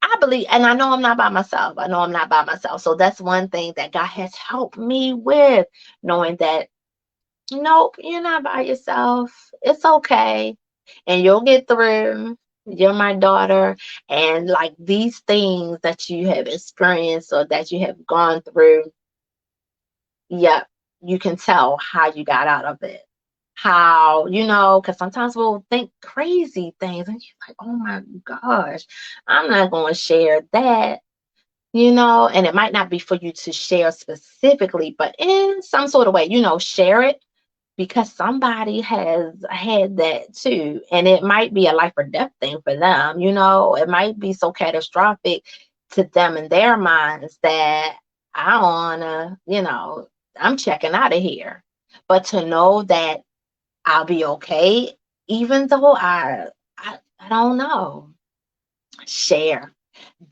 I believe, and I know I'm not by myself. I know I'm not by myself. So that's one thing that God has helped me with, knowing that nope, you're not by yourself. It's okay. And you'll get through. You're my daughter. And like these things that you have experienced or that you have gone through, yep, you can tell how you got out of it. How, because sometimes we'll think crazy things and you're like, oh my gosh, I'm not going to share that. And it might not be for you to share specifically, but in some sort of way, share it, because somebody has had that too. And it might be a life or death thing for them. It might be so catastrophic to them in their minds that I wanna, I'm checking out of here. But to know that I'll be okay, even though I don't know. Share.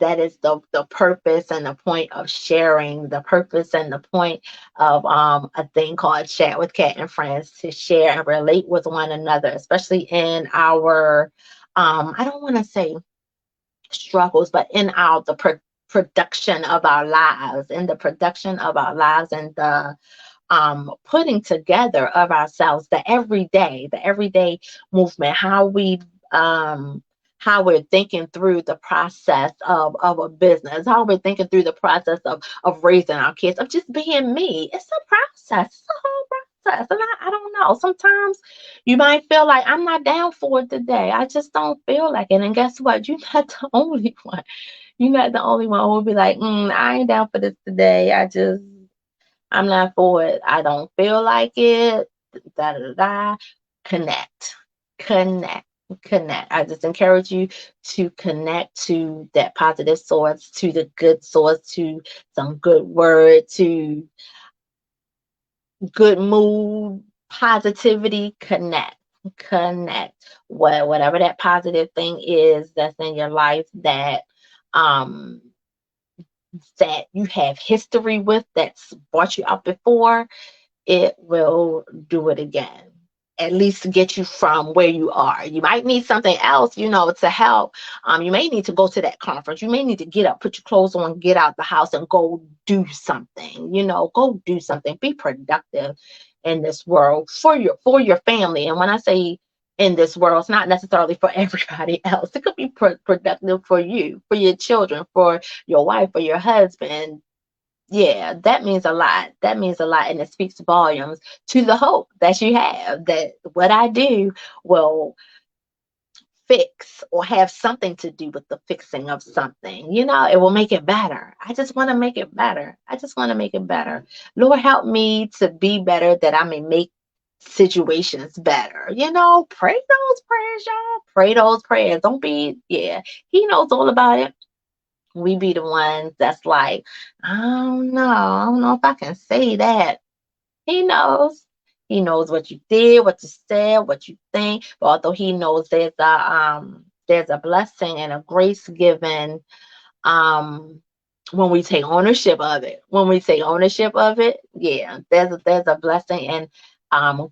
That is the purpose and the point of sharing, the purpose and the point of a thing called Chat with Kat and Friends, to share and relate with one another, especially in our I don't want to say struggles, but in our production of our lives, in the production of our lives, and the putting together of ourselves, the everyday movement, um, how we're thinking through the process of a business, how we're thinking through the process of raising our kids, of just being me. It's a process. It's a whole process. And I don't know. Sometimes you might feel like I'm not down for it today. I just don't feel like it. And guess what? You're not the only one. You're not the only one who will be like, I ain't down for this today. I'm not for it. I don't feel like it. Da da da. Da. Connect, connect, connect. I just encourage you to connect to that positive source, to the good source, to some good word, to good mood, positivity. Connect. Whatever that positive thing is that's in your life um that you have history with, that's brought you out before, it will do it again. At least to get you from where you are. You might need something else, to help. You may need to go to that conference. You may need to get up, put your clothes on, get out the house, and go do something. Go do something. Be productive in this world for your family. And when I say in this world, it's not necessarily for everybody else. It could be productive for you, for your children, for your wife, for your husband. Yeah, that means a lot. That means a lot. And it speaks volumes to the hope that you have, that what I do will fix or have something to do with the fixing of something. It will make it better. I just want to make it better. I just want to make it better. Lord, help me to be better, that I may make situations better. Pray those prayers, y'all. Pray those prayers. Don't be, yeah. He knows all about it. We be the ones that's like, I don't know if I can say that. He knows. He knows what you did, what you said, what you think. But although he knows there's a blessing and a grace given um when we take ownership of it. When we take ownership of it, yeah, there's a blessing and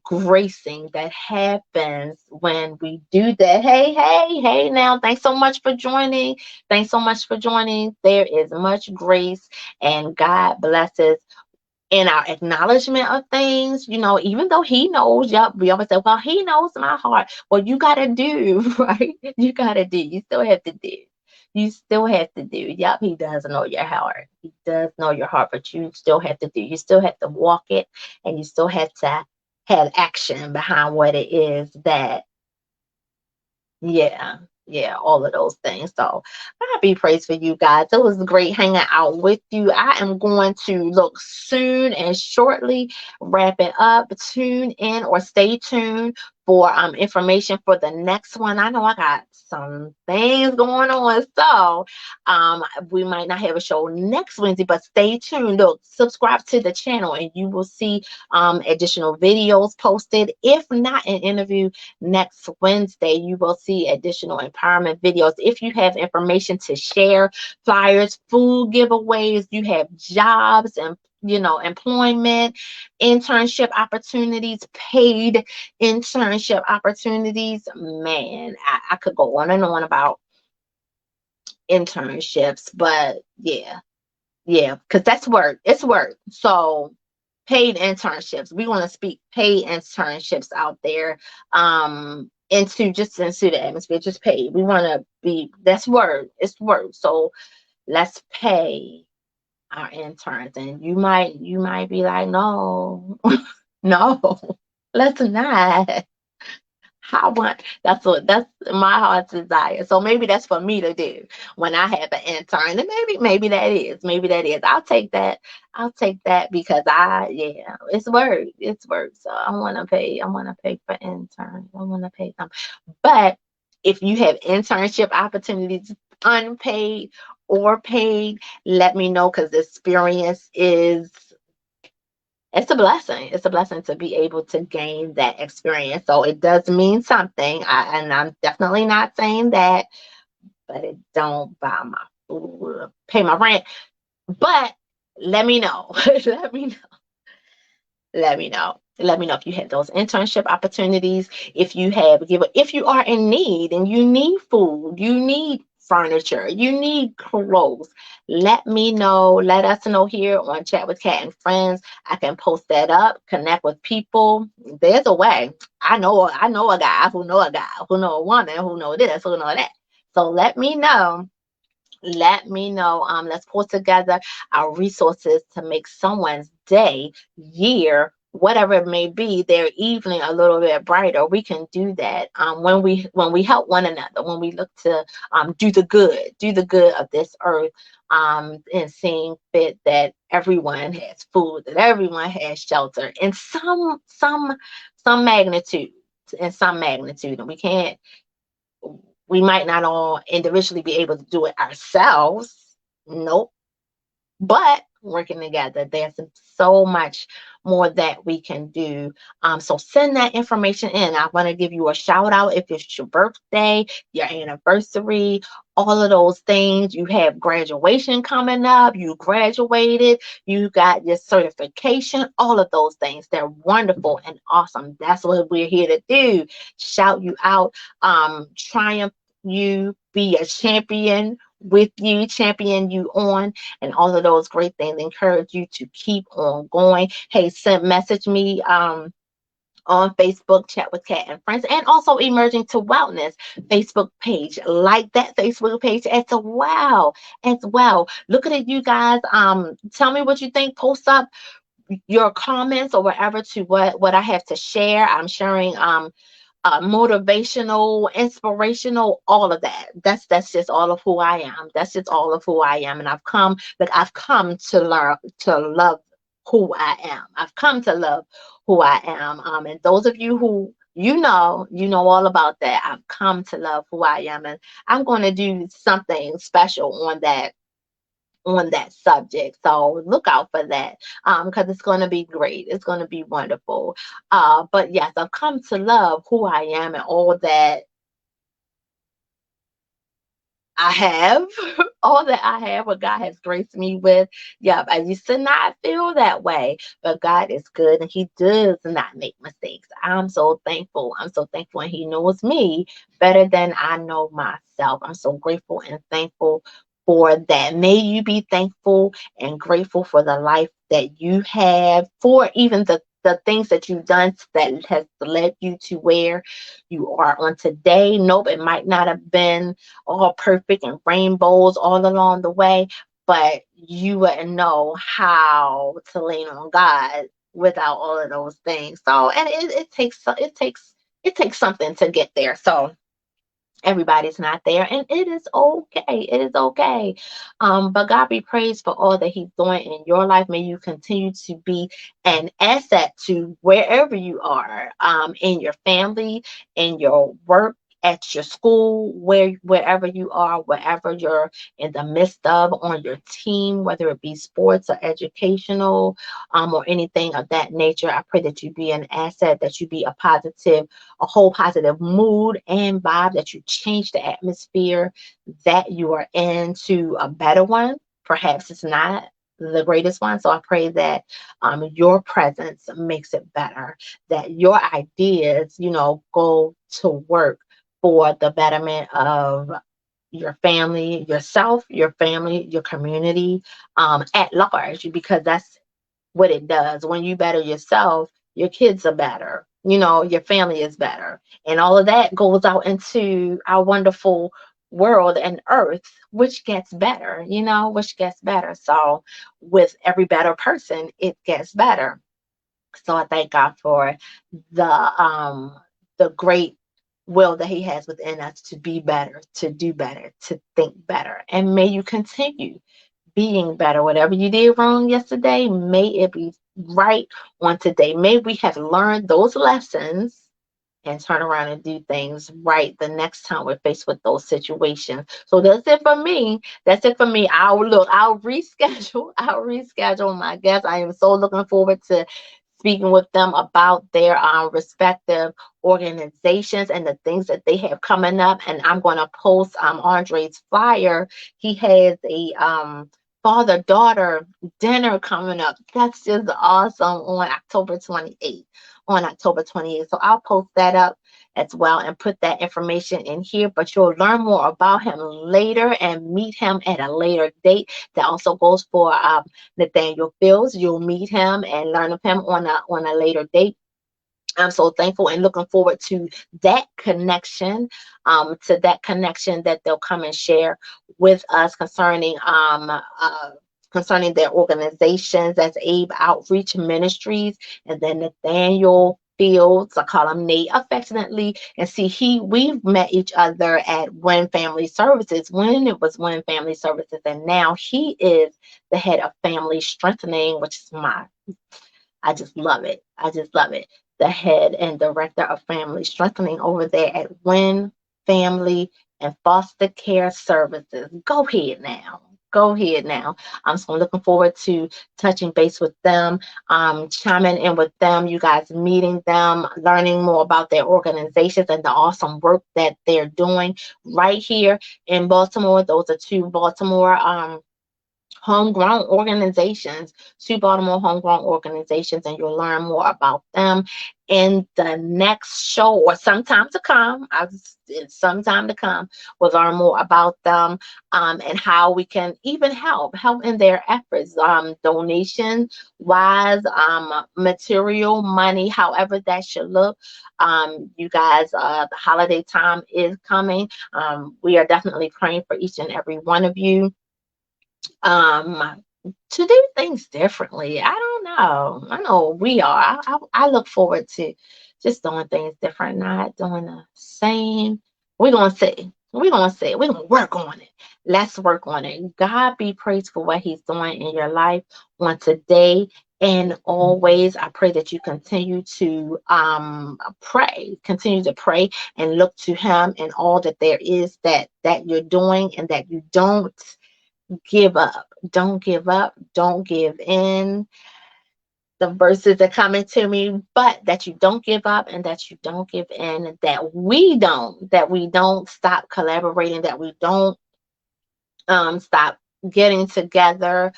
gracing that happens when we do that. Hey, now, thanks so much for joining. Thanks so much for joining. There is much grace and God blesses in our acknowledgement of things, even though he knows. Yep, we always say, well, he knows my heart. Well, you got to do, right? You got to do. You still have to do. You still have to do. Yep, he does know your heart. He does know your heart, but you still have to do. You still have to walk it, and you still have to have action behind what it is that, yeah, yeah, all of those things. So I be praised for you guys. It was great hanging out with you. I am going to look soon and shortly wrap it up. Tune in or stay tuned for information for the next one. I know I got some things going on, so we might not have a show next Wednesday, but stay tuned. Look, subscribe to the channel and you will see additional videos posted. If not an interview next Wednesday, you will see additional empowerment videos. If you have information to share, flyers, food giveaways, you have jobs and employment, internship opportunities, paid internship opportunities. Man, I could go on and on about internships, but yeah, because that's work. It's work. So paid internships. We want to speak paid internships out there into the atmosphere, just paid. We want to be, that's work. It's work. So let's pay our interns. And you might be like, no, no, let's not. I want that's my heart's desire. So maybe that's for me to do when I have an intern. And maybe that is. I'll take that because it's work. It's work. So I wanna pay for interns. I wanna pay them. But if you have internship opportunities, unpaid or paid, let me know because the experience is it's a blessing. It's a blessing to be able to gain that experience. So it does mean something. And I'm definitely not saying that, but it don't buy my food, pay my rent. But let me know. let me know. Let me know. Let me know if you have those internship opportunities. If you are in need and you need food, you need furniture, you need clothes. Let me know. Let us know here on Chat with Cat and Friends. I can post that up, connect with people. There's a way. I know a guy who know a guy who know a woman who know this, who know that. So let me know. Let's pull together our resources to make someone's day, year, whatever it may be, their evening a little bit brighter. We can do that when we help one another, when we look to do the good of this earth, and seeing fit that everyone has food, that everyone has shelter in some magnitude, and we might not all individually be able to do it ourselves. Nope. But working together, there's so much more that we can do. So send that information in. I want to give you a shout out if it's your birthday, your anniversary, all of those things. You have graduation coming up, you graduated, you got your certification, all of those things. They're wonderful and awesome. That's what we're here to do. Shout you out, triumph you, be a champion with you, champion you on, and all of those great things. Encourage you to keep on going. Hey, message me on Facebook, Chat with Cat and Friends, and also Emerging to Wellness Facebook page. Like that Facebook page as well. Look at it, you guys. Tell me what you think. Post up your comments or whatever to what I have to share. I'm sharing motivational, inspirational, all of that. That's just all of who I am. That's just all of who I am. And I've come to learn to love who I am. I've come to love who I am. And those of you who you know all about that. I've come to love who I am, and I'm going to do something special on that subject. So look out for that, because it's going to be great. It's going to be wonderful. But yes, I've come to love who I am and all that I have, all that I have, what God has graced me with. Yep, I used to not feel that way, but God is good and He does not make mistakes. I'm so thankful. I'm so thankful, and He knows me better than I know myself. I'm so grateful and thankful for that. May you be thankful and grateful for the life that you have, for even the things that you've done that has led you to where you are on today. Nope, it might not have been all perfect and rainbows all along the way, but you wouldn't know how to lean on God without all of those things. So, and it takes something to get there. So Everybody's not there, and it is okay. It is okay. But God be praised for all that He's doing in your life. May you continue to be an asset to wherever you are, in your family, in your work, at your school, wherever you are, wherever you're in the midst of, on your team, whether it be sports or educational, or anything of that nature. I pray that you be an asset, that you be a whole positive mood and vibe, that you change the atmosphere that you are in to a better one. Perhaps it's not the greatest one. So I pray that your presence makes it better, that your ideas, go to work for the betterment of your family, yourself, your family, your community, at large, because that's what it does. When you better yourself, your kids are better, your family is better. And all of that goes out into our wonderful world and earth, which gets better, which gets better. So with every better person, it gets better. So I thank God for the great will that He has within us to be better, to do better, to think better. And may you continue being better. Whatever you did wrong yesterday, may it be right on today. May we have learned those lessons and turn around and do things right the next time we're faced with those situations. So that's it for me. That's it for me. I'll reschedule. I'll reschedule my guests. I am so looking forward to speaking with them about their respective organizations and the things that they have coming up. And I'm going to post Andre's flyer. He has a father-daughter dinner coming up. That's just awesome on October 28th. On October 28th. So I'll post that up as well and put that information in here. But you'll learn more about him later and meet him at a later date. That also goes for Nathaniel Fields. You'll meet him and learn of him on a later date. I'm so thankful and looking forward to that connection that they'll come and share with us concerning their organizations as Abe Outreach Ministries, and then Nathaniel Fields, I call him Nate affectionately. And see, we've met each other at Win Family Services when it was Win Family Services, and now he is the head of Family Strengthening, which is I just love it. I just love it. The head and director of Family Strengthening over there at Win Family and Foster Care Services. Go ahead now. Go ahead now. I'm so looking forward to touching base with them, chiming in with them, you guys meeting them, learning more about their organizations and the awesome work that they're doing right here in Baltimore. Those are two Baltimore homegrown organizations, two Baltimore homegrown organizations, and you'll learn more about them in the next show or sometime to come. Sometime to come, we'll learn more about them, and how we can even help in their efforts, donation wise, material, money, however that should look. You guys, the holiday time is coming. We are definitely praying for each and every one of you, to do things differently. I don't know. I know we are. I look forward to just doing things different, not doing the same. We're gonna see. We're gonna see. We're gonna work on it. Let's work on it. God be praised for what He's doing in your life on today and always. I pray that you continue to pray and look to Him in all that there is that you're doing, and that you don't give up. Don't give up. Don't give in. The verses are coming to me, but that you don't give up and that you don't give in, that we don't stop collaborating, that we don't stop getting together,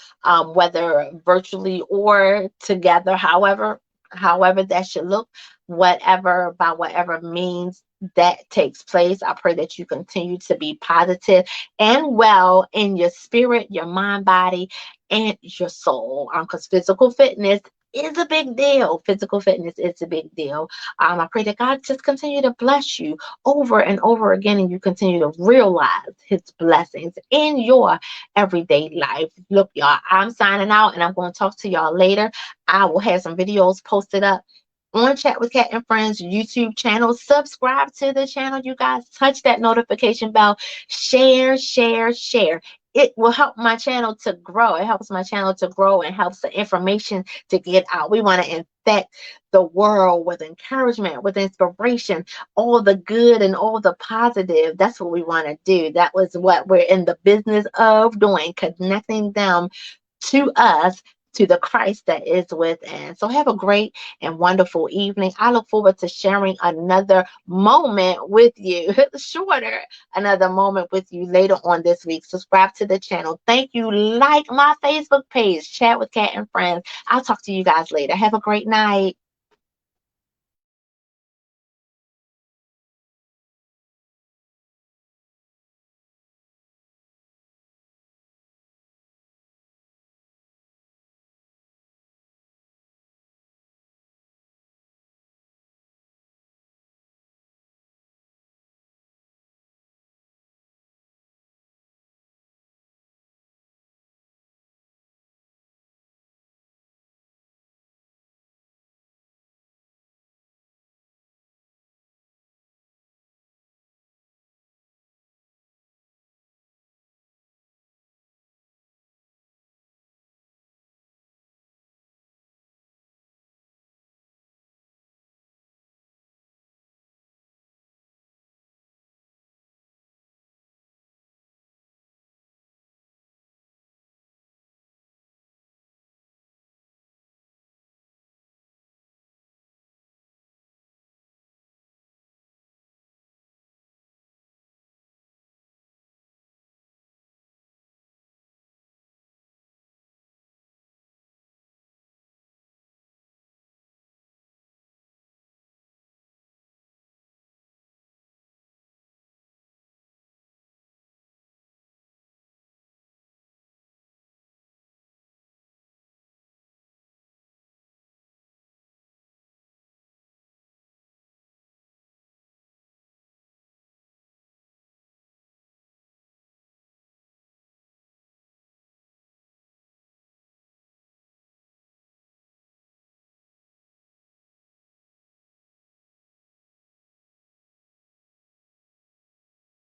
whether virtually or together, however that should look, by whatever means that takes place. I pray that you continue to be positive and well in your spirit, your mind, body, and your soul. Because physical fitness is a big deal. Physical fitness is a big deal. I pray that God just continue to bless you over and over again, and you continue to realize His blessings in your everyday life. Look, y'all, I'm signing out, and I'm going to talk to y'all later. I will have some videos posted up on Chat with Cat and Friends YouTube channel. Subscribe to the channel, you guys. Touch that notification bell. Share, share, share. It will help my channel to grow. It helps my channel to grow and helps the information to get out. We want to infect the world with encouragement, with inspiration, all the good and all the positive. That's what we want to do. That was what we're in the business of doing, connecting them to us, to the Christ that is within. So have a great and wonderful evening. I look forward to sharing another moment with you, shorter, another moment with you later on this week. Subscribe to the channel. Thank you. Like my Facebook page, Chat with Cat and Friends. I'll talk to you guys later. Have a great night.